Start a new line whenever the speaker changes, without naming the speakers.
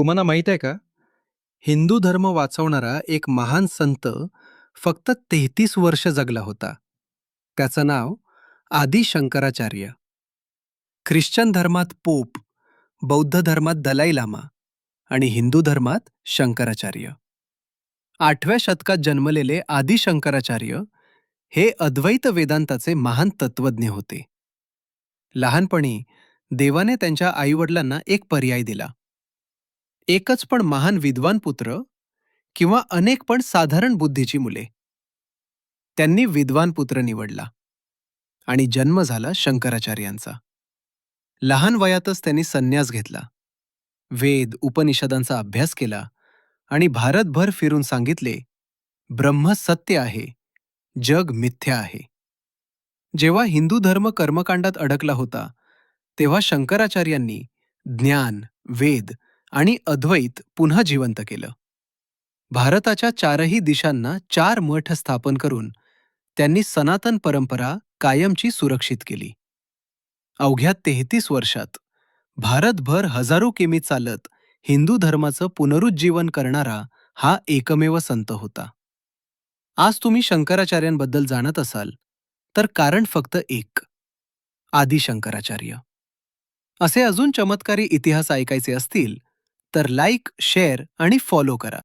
तुम्हाला माहित आहे का? हिंदू धर्म वाचवणारा एक महान संत फक्त 33 वर्ष जगला होता. त्याचं नाव आदी शंकराचार्य. ख्रिश्चन धर्मात पोप, बौद्ध धर्मात दलाई लामा आणि हिंदू धर्मात शंकराचार्य. 8व्या शतकात जन्मलेले आदी शंकराचार्य हे अद्वैत वेदांताचे महान तत्वज्ञ होते. लहानपणी देवाने त्यांच्या आईवडिलांना एक पर्याय दिला. एकच पण महान विद्वान पुत्र किंवा अनेक पण साधारण बुद्धीची मुले. त्यांनी विद्वान पुत्र निवडला आणि जन्म झाला शंकराचार्यांचा. लहान वयातच त्यांनी संन्यास घेतला. वेद उपनिषदांचा अभ्यास केला आणि भारतभर फिरून सांगितले, ब्रह्म सत्य आहे, जग मिथ्या आहे. जेव्हा हिंदू धर्म कर्मकांडात अडकला होता, तेव्हा शंकराचार्यांनी ज्ञान, वेद आणि अद्वैत पुन्हा जिवंत केलं. भारताच्या चारही दिशांना 4 मठ स्थापन करून त्यांनी सनातन परंपरा कायमची सुरक्षित केली. अवघ्या 33 वर्षात भारतभर हजारो किमी चालत हिंदू धर्माचं पुनरुज्जीवन करणारा हा एकमेव संत होता. आज तुम्ही शंकराचार्यांबद्दल जाणत असाल तर कारण फक्त एक, आदी शंकराचार्य. असे अजून चमत्कारी इतिहास ऐकायचे असतील तर लाईक, शेअर आणि फॉलो करा.